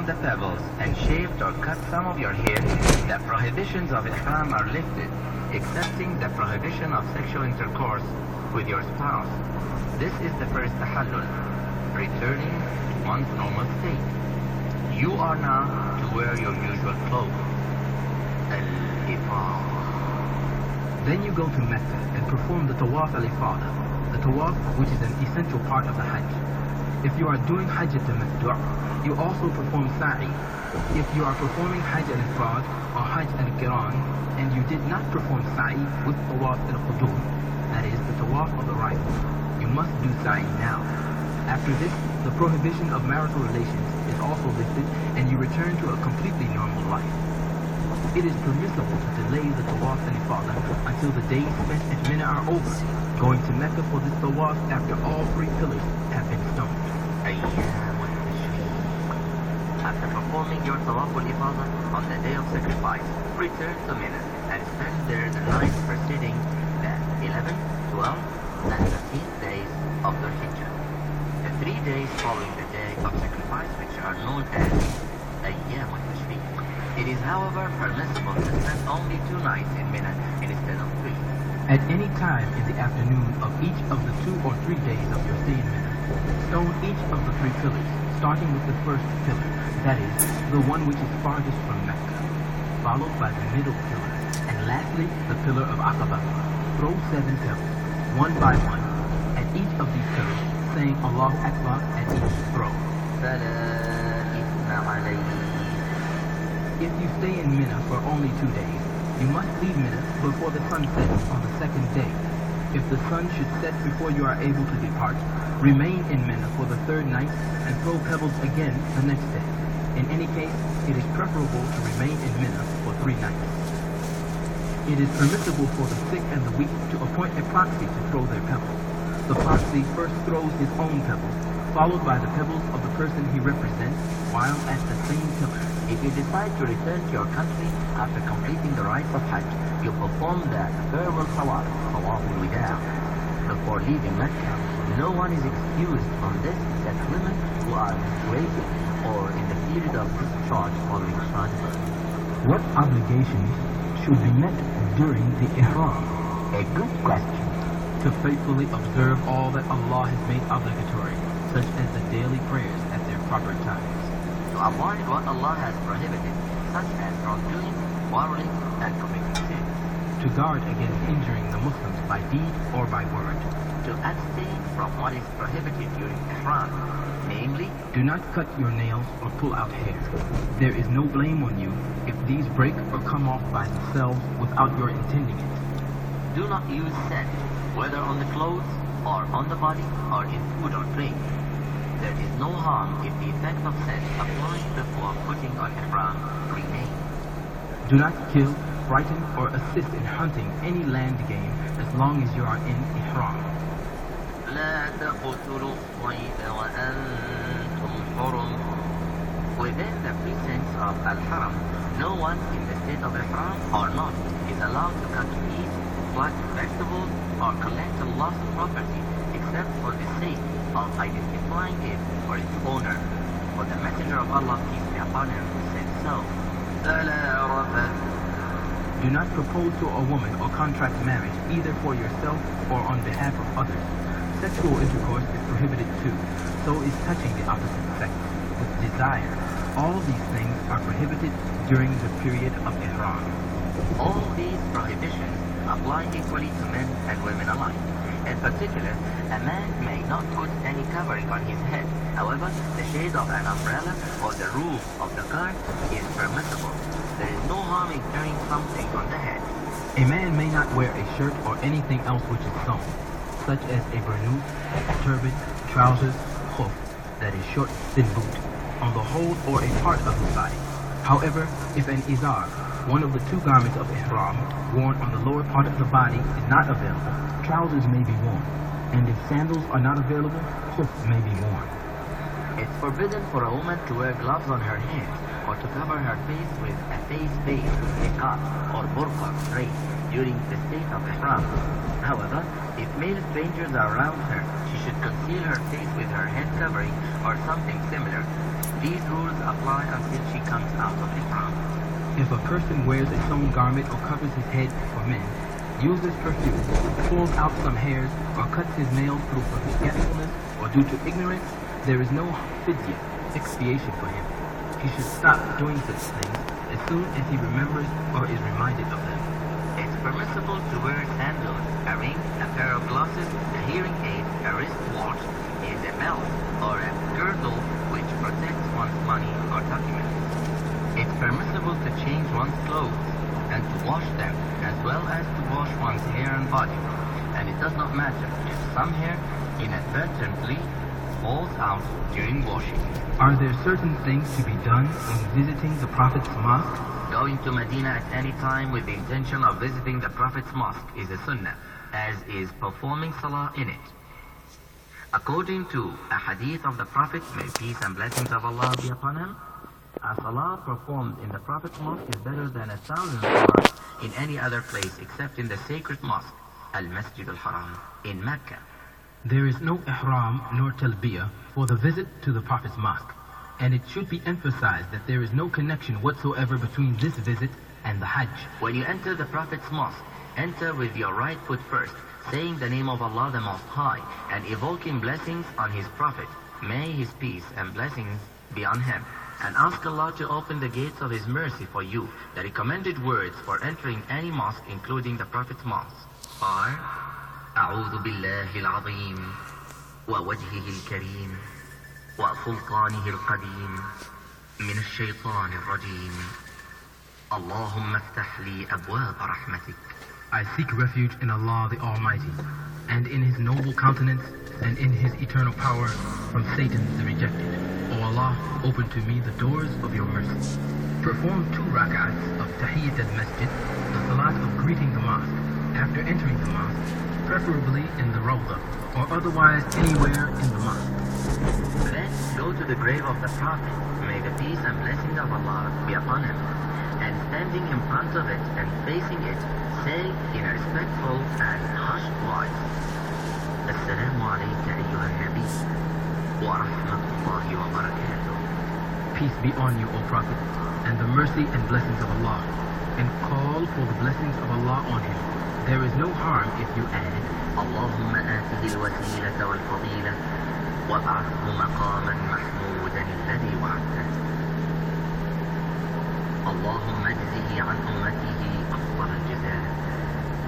the pebbles and shaved or cut some of your hair, the prohibitions of ihram are lifted, excepting the prohibition of sexual intercourse with your spouse. This is the first tahallul, returning to one's normal state. You are now to wear your usual clothes. Al-Ifad. Then you go to Mecca and perform the Tawaf al-Ifada, the Tawaf which is an essential part of the Hajj. If you are doing Hajj al-Tamattu', you also perform Sa'i. If you are performing Hajj al-Ifrad or Hajj al-Qiran and you did not perform Sa'i with Tawaf al-Qudum, that is the Tawaf of the right, you must do Sa'i now. After this, the prohibition of marital relations is also lifted and you return to a completely normal life. It is permissible to delay the Tawaf al-Ifada until the days spent at Mina are over, going to Mecca for this Tawaf after all three pillars have been stoned. After performing your Tawaf al-Ifada on the day of sacrifice, return to Mina and spend there the night preceding the 11th, 12th, and 13th days of the Hijjah. The 3 days following the day of sacrifice, which are known as Ayyam al-Tashriq. It is, however, permissible to spend only 2 nights in Mina instead of 3. At any time in the afternoon of each of the 2 or 3 days of your stay in Mina, stone each of the 3 pillars, starting with the first pillar, that is, the one which is farthest from Mecca, followed by the middle pillar, and lastly, the pillar of Aqaba. Throw 7 pebbles, one by one, at each of these pillars, saying Allahu Akbar at each throw. If you stay in Mina for only 2 days, you must leave Mina before the sun sets on the 2nd day. If the sun should set before you are able to depart, remain in Mina for the 3rd night and throw pebbles again the next day. In any case, it is preferable to remain in Mina for 3 nights. It is permissible for the sick and the weak to appoint a proxy to throw their pebbles. The proxy first throws his own pebbles, followed by the pebbles of the person he represents while at the same pillar. If you decide to return to your country after completing the rites of Hajj, you perform the farewell Tawaf, Tawaf al-Wida'. Before leaving Mecca, no one is excused from this except women who are menstruating or in the period of discharge following childbirth. What obligations should be met during the Ihram? A good question. To faithfully observe all that Allah has made obligatory, such as the daily prayers at their proper times. To avoid what Allah has prohibited, such as wrongdoing, quarreling, and committing sin. To guard against injuring the Muslims by deed or by word. To abstain from what is prohibited during Ihram, namely, do not cut your nails or pull out hair. There is no blame on you if these break or come off by themselves without your intending it. Do not use scent, whether on the clothes or on the body or in food or drink. There is no harm if the effect of scent applying before putting on Ihram remains. Do not kill, frighten, or assist in hunting any land game as long as you are in Ihram. لا تقتلوا الصيد وأنتم حرم. Within the precincts of Al-Haram, no one in the state of Ihram or not is allowed to cut meat, pluck vegetables, or collect a lost property except for the sake of identifying it or its owner. For the Messenger of Allah, peace be upon him, said so. Do not propose to a woman or contract marriage either for yourself or on behalf of others. Sexual intercourse is prohibited too, so is touching the opposite sex with desire. All these things are prohibited during the period of Ihram. All these prohibitions apply equally to men and women alike. In particular, a man may not put any covering on his head. However, the shade of an umbrella or the roof of the car is permissible. There is no harm in carrying something on the head. A man may not wear a shirt or anything else which is sewn, such as a burnous, turban, trousers, khuf, that is short, thin boot, on the whole or a part of his body. However, if an izar, one of the 2 garments of ihram, worn on the lower part of the body is not available, trousers may be worn, and if sandals are not available, khuf may be worn. It's forbidden for a woman to wear gloves on her hands or to cover her face with a face veil, niqab, or burqa, drape, during the state of ihram. However, if male strangers are around her, she should conceal her face with her head covering or something similar. These rules apply until she comes out of Ihram. If a person wears a sewn garment or covers his head for men, uses perfume, pulls out some hairs, or cuts his nails through forgetfulness or due to ignorance, there is no fidya, expiation for him. He should stop doing such things as soon as he remembers or is reminded of them. It's permissible to wear sandals, a ring, a pair of glasses, a hearing aid, a wristwatch, a belt, or a girdle which protects one's money or documents. It's permissible to change one's clothes and to wash them, as well as to wash one's hair and body. And it does not matter if some hair inadvertently falls out during washing. Are there certain things to be done when visiting the Prophet's mosque? Going to Medina at any time with the intention of visiting the Prophet's mosque is a sunnah, as is performing salah in it. According to a hadith of the Prophet, may peace and blessings of Allah be upon him, a salah performed in the Prophet's mosque is better than 1,000 salahs in any other place except in the sacred mosque, Al-Masjid al-Haram, in Mecca. There is no ihram nor talbiyah for the visit to the Prophet's mosque, and it should be emphasized that there is no connection whatsoever between this visit and the Hajj. When you enter the Prophet's mosque, enter with your right foot first, saying the name of Allah the Most High, and evoking blessings on His Prophet. May His peace and blessings be on him. And ask Allah to open the gates of His mercy for you. The recommended words for entering any mosque, including the Prophet's mosque, are أعوذ بالله العظيم ووجهه الكريم وسلطانه القديم من الشيطان الرجيم اللهم افتح لي أبواب رحمتك. I seek refuge in Allah the Almighty, and in His noble countenance, and in His eternal power, from Satan the rejected. O Allah, open to me the doors of your mercy. Perform 2 rak'ats of Tahiyyat al-Masjid, the salat of greeting the mosque, after entering the mosque, preferably in the Rawdah, or otherwise anywhere in the mosque. Then go to the grave of the Prophet, may the peace and blessings of Allah be upon him, and standing in front of it and facing it, say in a respectful and hushed voice, Assalamu alayka ayyuha nabi wa rahmatullahi wa barakatuh. Peace be on you, O Prophet, and the mercy and blessings of Allah, and call for the blessings of Allah on him. There is no harm if you add, اللهم آته الوسيلة والفضيلة وابعثه مقاما محمودا الذي وعدته. اللهم اجزه عن أمته أفضل الجزاء.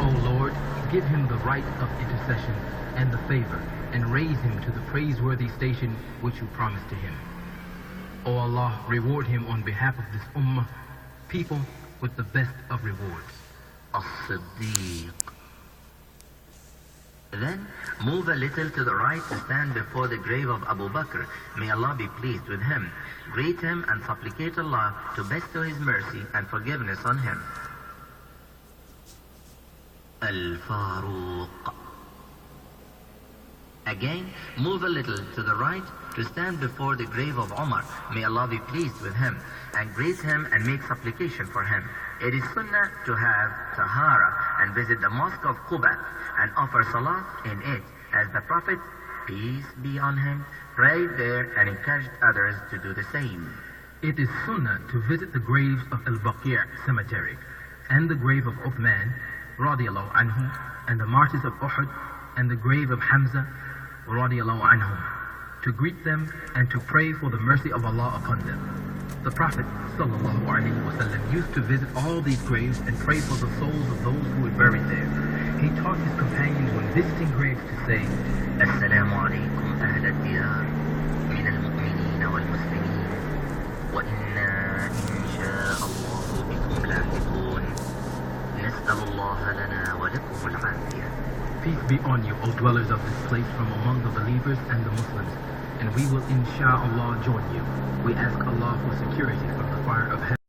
O Lord, give him the right of intercession and the favor, and raise him to the praiseworthy station which you promised to him. O Allah, reward him on behalf of this ummah, people, with the best of rewards. As-Siddiq. Then move a little to the right to stand before the grave of Abu Bakr. May Allah be pleased with him. Greet him and supplicate Allah to bestow His mercy and forgiveness on him. Al-Faruq. Again, move a little to the right to stand before the grave of Umar. May Allah be pleased with him, and greet him and make supplication for him. It is sunnah to have tahara and visit the mosque of Quba and offer salah in it, as the Prophet, peace be on him, prayed there and encouraged others to do the same. It is sunnah to visit the graves of Al-Baqi' cemetery and the grave of Uthman radiallahu anhu, and the martyrs of Uhud, and the grave of Hamza radiallahu anhu, to greet them and to pray for the mercy of Allah upon them. The Prophet sallallahu alaihi wasallam used to visit all these graves and pray for the souls of those who were buried there. He taught his companions when visiting graves to say, Assalamu alaikum ahla diyar min al-mu'mineen wal-muslimin wa inna insha'Allahu bikum lahiqun nas'alullaha lana wa lakum al-'afiyah. Peace be on you, O dwellers of this place from among the believers and the Muslims, and we will insha'Allah join you. We ask Allah for security from the fire of hell.